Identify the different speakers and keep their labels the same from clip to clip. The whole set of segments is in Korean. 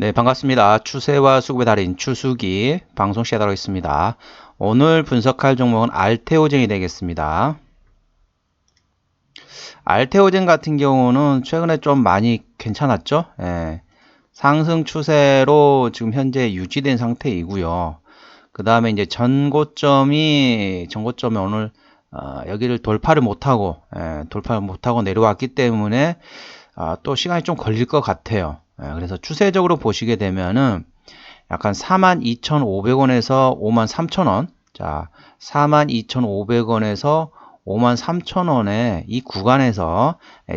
Speaker 1: 네, 반갑습니다. 추세와 수급의 달인 추수기 방송 시작하도록 하겠습니다. 오늘 분석할 종목은 알테오젠이 되겠습니다. 알테오젠 같은 경우는 최근에 좀 많이 괜찮았죠? 예, 상승 추세로 지금 현재 유지된 상태이고요. 그 다음에 이제 전고점이 오늘 여기를 돌파를 못하고 내려왔기 때문에 또 시간이 좀 걸릴 것 같아요. 그래서 추세적으로 보시게 되면은 약간 42,500원에서 53,000원. 자, 42,500원에서 53,000원의 이 구간에서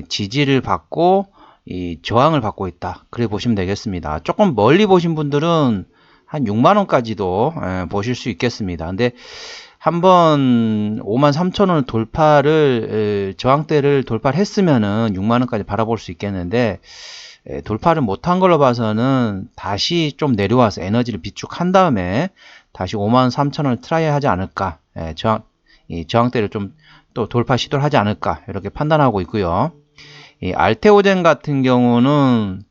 Speaker 1: 지지를 받고 이 저항을 받고 있다. 그래 보시면 되겠습니다. 조금 멀리 보신 분들은 한 6만원까지도 보실 수 있겠습니다. 근데 한번 53,000원 저항대를 돌파를 했으면은 6만원까지 바라볼 수 있겠는데, 돌파를 못한 걸로 봐서는 다시 좀 내려와서 에너지를 비축한 다음에 다시 53,000원을 트라이 하지 않을까, 이 저항대를 좀 또 돌파 시도를 하지 않을까, 이렇게 판단하고 있고요. 이 알테오젠 같은 경우는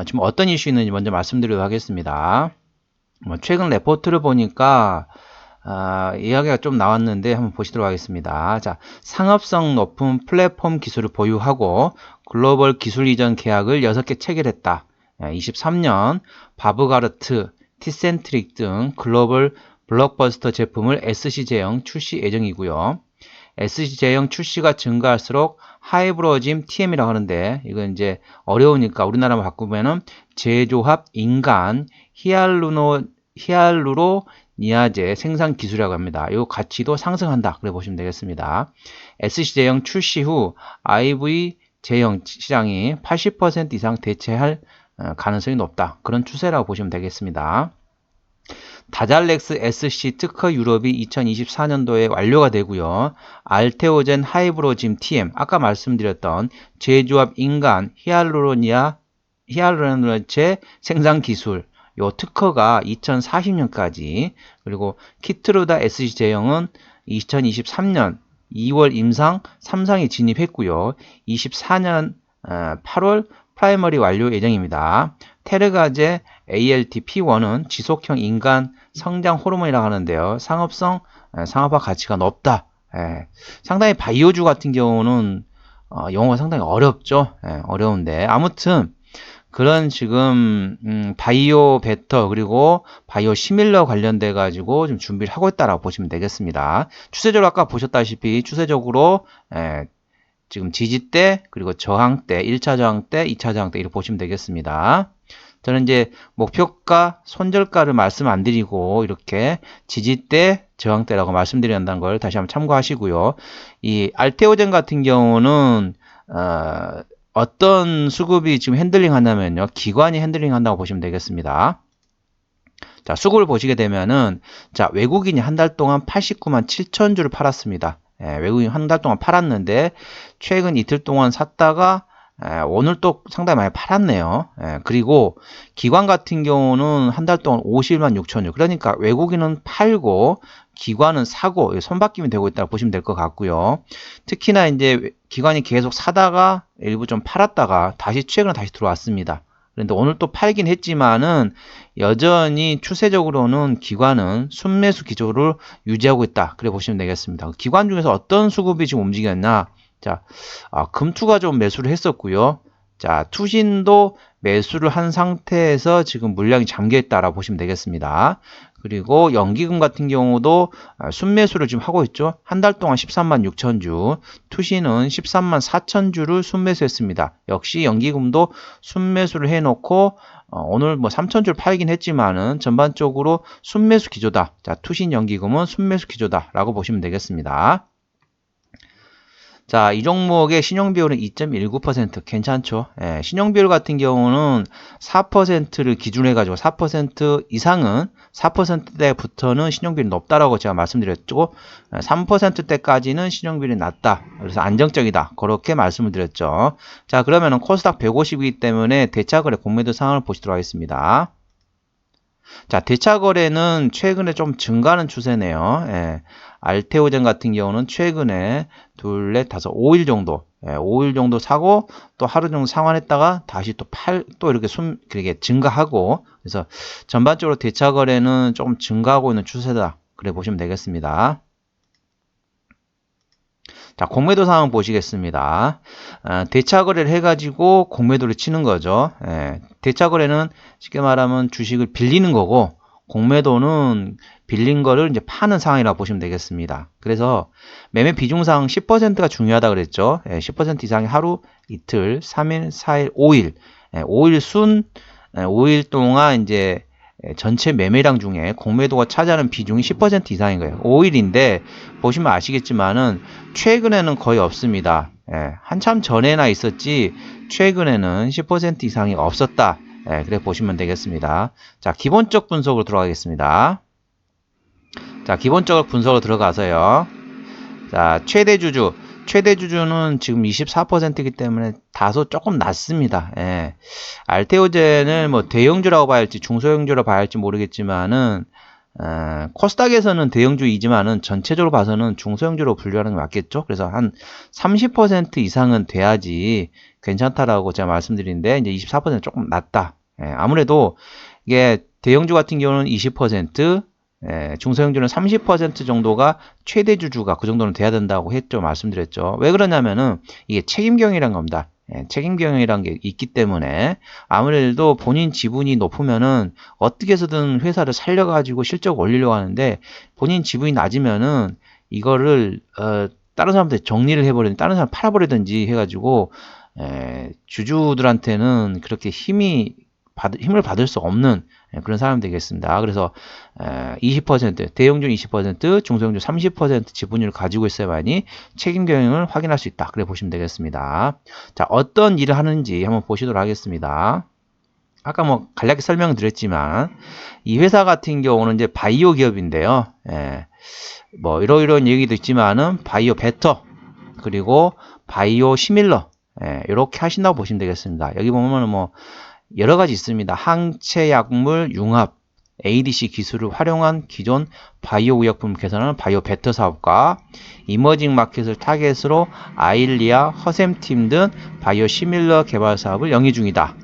Speaker 1: 지금 어떤 이슈 있는지 먼저 말씀드리도록 하겠습니다. 최근 레포트를 보니까 이야기가 좀 나왔는데 한번 보시도록 하겠습니다. 자, 상업성 높은 플랫폼 기술을 보유하고 글로벌 기술 이전 계약을 6개 체결했다. 23년 바브가르트, 티센트릭 등 글로벌 블록버스터 제품을 SC 제형 출시 예정이고요. SC 제형 출시가 증가할수록 하이브로짐 TM이라고 하는데, 이건 이제 어려우니까 우리나라만 바꾸면은 제조합 인간 히알루로니아제 생산 기술이라고 합니다. 이 가치도 상승한다. 그래 보시면 되겠습니다. SC 제형 출시 후 IV 제형 시장이 80% 이상 대체할 가능성이 높다. 그런 추세라고 보시면 되겠습니다. 다잘렉스 SC 특허 유럽이 2024년도에 완료가 되고요. 알테오젠 하이브로짐 TM, 아까 말씀드렸던 제조합 인간 히알루로니아제 생산 기술, 요 특허가 2040년까지, 그리고 키트루다 SC 제형은 2023년 2월 임상 3상에 진입했고요. 24년 8월 프라이머리 완료 예정입니다. 테르가제 ALT-P1은 지속형 인간 성장 호르몬이라고 하는데요. 상업화 가치가 높다. 상당히 바이오주 같은 경우는 용어가 상당히 어렵죠. 어려운데 아무튼 그런 지금 바이오 베터 그리고 바이오 시밀러 관련돼 가지고 좀 준비를 하고 있다라고 보시면 되겠습니다. 추세적으로 아까 보셨다시피 추세적으로 지금 지지대 그리고 저항대 1차 저항대 2차 저항대 이렇게 보시면 되겠습니다. 저는 이제 목표가 손절가를 말씀 안 드리고 이렇게 지지대 저항대라고 말씀드린다는 걸 다시 한번 참고하시고요. 이 알테오젠 같은 경우는 어떤 수급이 지금 핸들링 한다면요. 기관이 핸들링 한다고 보시면 되겠습니다. 자, 수급을 보시게 되면은, 자, 외국인이 한 달 동안 89만 7천 주를 팔았습니다. 외국인이 한 달 동안 팔았는데, 최근 이틀 동안 샀다가, 오늘 또 상당히 많이 팔았네요. 그리고 기관 같은 경우는 한 달 동안 51만 6천 주. 그러니까 외국인은 팔고, 기관은 사고, 손바뀜이 되고 있다고 보시면 될 것 같고요. 특히나 이제 기관이 계속 사다가 일부 좀 팔았다가 최근에 다시 들어왔습니다. 그런데 오늘 또 팔긴 했지만은 여전히 추세적으로는 기관은 순매수 기조를 유지하고 있다. 그래 보시면 되겠습니다. 기관 중에서 어떤 수급이 지금 움직였나? 자, 금투가 좀 매수를 했었고요. 자, 투신도 매수를 한 상태에서 지금 물량이 잠겨 있다라고 보시면 되겠습니다. 그리고 연기금 같은 경우도 순매수를 지금 하고 있죠. 한 달 동안 13만 6천 주, 투신은 13만 4천 주를 순매수했습니다. 역시 연기금도 순매수를 해놓고 오늘 뭐 3천 주를 팔긴 했지만은 전반적으로 순매수 기조다. 자, 투신 연기금은 순매수 기조다라고 보시면 되겠습니다. 자, 이 종목의 신용비율은 2.19% 괜찮죠? 신용비율 같은 경우는 4%를 기준으로 해가지고 4% 이상은 4%대부터는 신용비율이 높다라고 제가 말씀드렸고 3%대까지는 신용비율이 낮다. 그래서 안정적이다. 그렇게 말씀을 드렸죠. 자, 그러면은 코스닥 150이기 때문에 대차거래 공매도 상황을 보시도록 하겠습니다. 자, 대차 거래는 최근에 좀 증가하는 추세네요. 예. 알테오젠 같은 경우는 최근에 둘, 넷, 다섯, 5일 정도, 5일 정도 사고 또 하루 정도 상환했다가 다시 또 이렇게 그렇게 증가하고, 그래서 전반적으로 대차 거래는 조금 증가하고 있는 추세다. 그래 보시면 되겠습니다. 자, 공매도 상황 보시겠습니다. 대차 거래를 해가지고 공매도를 치는 거죠. 대차 거래는 쉽게 말하면 주식을 빌리는 거고, 공매도는 빌린 거를 이제 파는 상황이라고 보시면 되겠습니다. 그래서 매매 비중상 10%가 중요하다 그랬죠. 10% 이상이 하루, 이틀, 3일, 4일, 5일, 5일 동안 이제 전체 매매량 중에 공매도가 차지하는 비중이 10% 이상인 거예요. 5일인데 보시면 아시겠지만은 최근에는 거의 없습니다. 한참 전에나 있었지 최근에는 10% 이상이 없었다. 그래 보시면 되겠습니다. 자, 기본적 분석으로 들어가겠습니다. 자, 기본적으로 분석으로 들어가서요. 자, 최대 주주는 지금 24%이기 때문에 다소 조금 낮습니다. 알테오젠을 뭐 대형주라고 봐야 할지 중소형주라고 봐야 할지 모르겠지만은 코스닥에서는 대형주이지만은 전체적으로 봐서는 중소형주로 분류하는 게 맞겠죠. 그래서 한 30% 이상은 돼야지 괜찮다라고 제가 말씀드리는데 이제 24% 조금 낮다. 아무래도 이게 대형주 같은 경우는 20%, 중소형주는 30% 정도가 최대 주주가 그 정도는 돼야 된다고 했죠. 말씀드렸죠. 왜 그러냐면은 이게 책임경영이란 겁니다. 책임경영이란 게 있기 때문에 아무래도 본인 지분이 높으면은 어떻게 해서든 회사를 살려가지고 실적 올리려고 하는데 본인 지분이 낮으면은 이거를 다른 사람한테 정리를 해버리든 다른 사람 팔아버리든지 해가지고 주주들한테는 그렇게 힘을 받을 수 없는 그런 사람이 되겠습니다. 그래서 20%, 대형주 20%, 중소형주 30% 지분율을 가지고 있어야만이 책임 경영을 확인할 수 있다. 그래 보시면 되겠습니다. 자, 어떤 일을 하는지 한번 보시도록 하겠습니다. 아까 뭐 간략히 설명드렸지만 이 회사 같은 경우는 이제 바이오 기업인데요. 뭐 이러이러한 얘기도 있지만은 바이오 베터 그리고 바이오 시밀러 이렇게 하신다고 보시면 되겠습니다. 여기 보면은 뭐 여러 가지 있습니다. 항체 약물 융합 ADC 기술을 활용한 기존 바이오 의약품 개선하는 바이오 베터 사업과 이머징 마켓을 타겟으로 아일리아, 허셈팀 등 바이오 시밀러 개발 사업을 영위 중이다.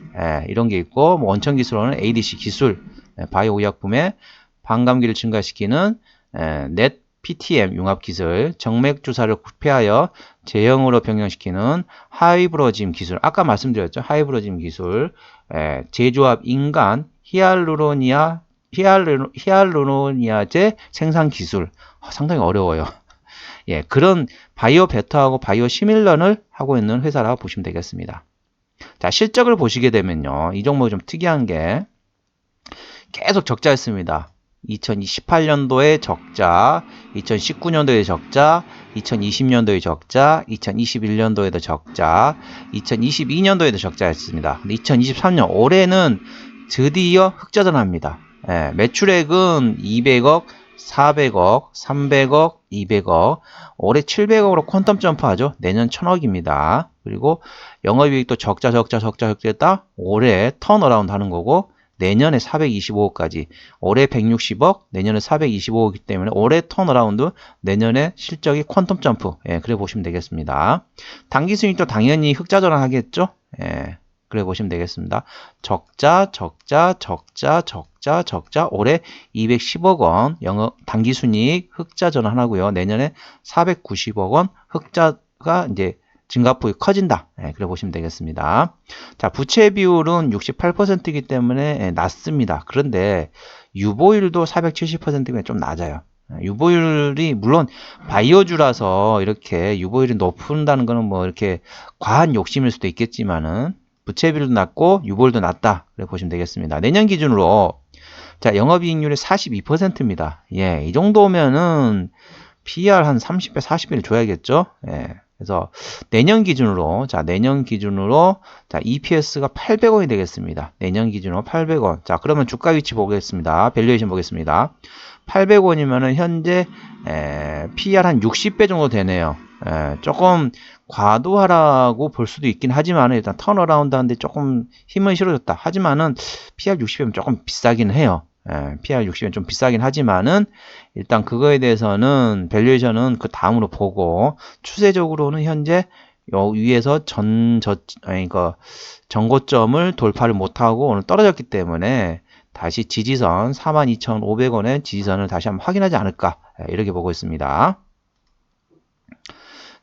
Speaker 1: 이런 게 있고 뭐 원천 기술로는 ADC 기술, 바이오 의약품의 반감기를 증가시키는 넷 PTM 융합 기술, 정맥 주사를 구패하여 제형으로 변경시키는 하이브로짐 기술, 아까 말씀드렸죠. 하이브로짐 기술, 제조합 인간 히알루로니아제 생산 기술, 상당히 어려워요. 그런 바이오 베터하고 바이오 시밀런을 하고 있는 회사라고 보시면 되겠습니다. 자, 실적을 보시게 되면요. 이 종목이 좀 특이한 게 계속 적자였습니다. 2018년도에 적자, 2019년도에 적자, 2020년도에 적자, 2021년도에도 적자, 2022년도에도 적자였습니다. 근데 2023년 올해는 드디어 흑자전환합니다. 매출액은 200억, 400억, 300억, 200억, 올해 700억으로 퀀텀 점프하죠. 내년 1000억입니다. 그리고 영업이익도 적자했다. 올해 턴어라운드 하는 거고 내년에 425억까지, 올해 160억, 내년에 425억이기 때문에 올해 턴어라운드, 내년에 실적이 퀀텀 점프. 그래 보시면 되겠습니다. 당기순이익도 당연히 흑자전환 하겠죠. 그래 보시면 되겠습니다. 적자, 올해 210억 원 당기순이익 흑자 전환하고요. 내년에 490억 원 흑자가 이제 증가폭이 커진다. 그래 보시면 되겠습니다. 자, 부채 비율은 68%이기 때문에 낮습니다. 그런데 유보율도 470%면 좀 낮아요. 유보율이 물론 바이오주라서 이렇게 유보율이 높은다는 거는 뭐 이렇게 과한 욕심일 수도 있겠지만은 부채 비율도 낮고 유보율도 낮다. 그래 보시면 되겠습니다. 내년 기준으로 자, 영업이익률이 42%입니다. 이 정도면은 PER 한 30배, 40배를 줘야겠죠. 그래서 내년 기준으로 자 EPS가 800원이 되겠습니다. 내년 기준으로 800원. 자, 그러면 주가 위치 보겠습니다. 밸류에이션 보겠습니다. 800원이면은 현재 PER 한 60배 정도 되네요. 조금 과도하라고 볼 수도 있긴 하지만 일단 턴어라운드 하는데 조금 힘은 실어줬다. 하지만은 PER 60배면 조금 비싸긴 해요. PR 60은 좀 비싸긴 하지만은 일단 그거에 대해서는 밸류에이션은 그 다음으로 보고 추세적으로는 현재 요 위에서 전고점을 돌파를 못하고 오늘 떨어졌기 때문에 다시 지지선 42,500원의 지지선을 다시 한번 확인하지 않을까 이렇게 보고 있습니다.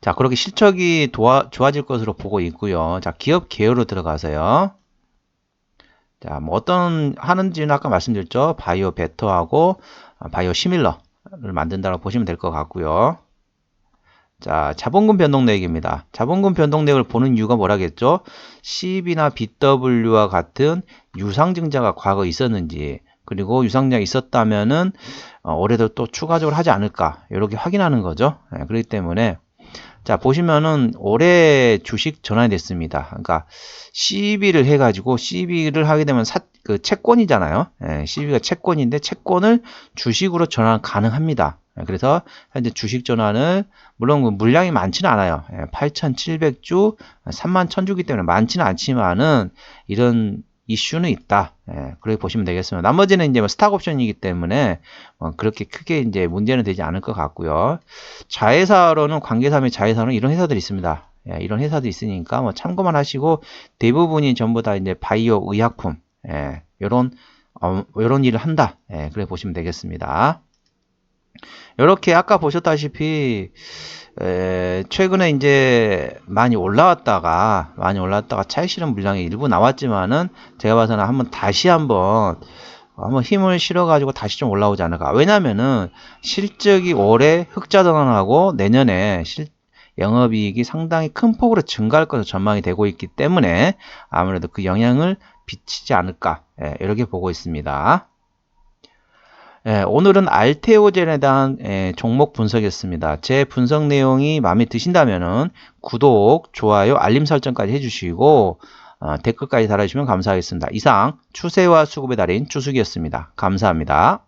Speaker 1: 자, 그렇게 실적이 좋아질 것으로 보고 있고요. 자, 기업 개요로 들어가서요. 자, 뭐 어떤 하는지는 아까 말씀드렸죠. 바이오 베터하고 바이오 시밀러를 만든다고 보시면 될 것 같고요. 자, 자본금 변동내역입니다. 자본금 변동내역을 보는 이유가 뭐라겠죠? CB나 BW와 같은 유상증자가 과거 있었는지, 그리고 유상증자가 있었다면은 올해도 또 추가적으로 하지 않을까 이렇게 확인하는 거죠. 그렇기 때문에 자, 보시면은 올해 주식 전환이 됐습니다. 그러니까 CB를 해가지고 CB를 하게 되면 그 채권이잖아요. CB가 채권인데 채권을 주식으로 전환 가능합니다. 그래서 현재 주식 전환을 물론 그 물량이 많지는 않아요. 8,700주, 31,000주기 때문에 많지는 않지만은 이런 이슈는 있다. 그렇게 보시면 되겠습니다. 나머지는 이제 뭐 스탁 옵션이기 때문에 그렇게 크게 이제 문제는 되지 않을 것 같고요. 자회사로는 관계사 및 자회사로는 이런 회사들이 있습니다. 이런 회사도 있으니까 뭐 참고만 하시고 대부분이 전부 다 이제 바이오 의약품 이런 일을 한다. 그래 보시면 되겠습니다. 이렇게 아까 보셨다시피 최근에 이제 많이 올라왔다가 차익 실현 물량이 일부 나왔지만은 제가 봐서는 다시 한번 힘을 실어 가지고 다시 좀 올라오지 않을까. 왜냐면은 실적이 올해 흑자 전환하고 내년에 영업이익이 상당히 큰 폭으로 증가할 것으로 전망이 되고 있기 때문에 아무래도 그 영향을 비치지 않을까 이렇게 보고 있습니다. 오늘은 알테오젠에 대한 종목 분석이었습니다. 제 분석 내용이 마음에 드신다면은 구독, 좋아요, 알림 설정까지 해주시고 댓글까지 달아주시면 감사하겠습니다. 이상 추세와 수급의 달인 주숙이었습니다. 감사합니다.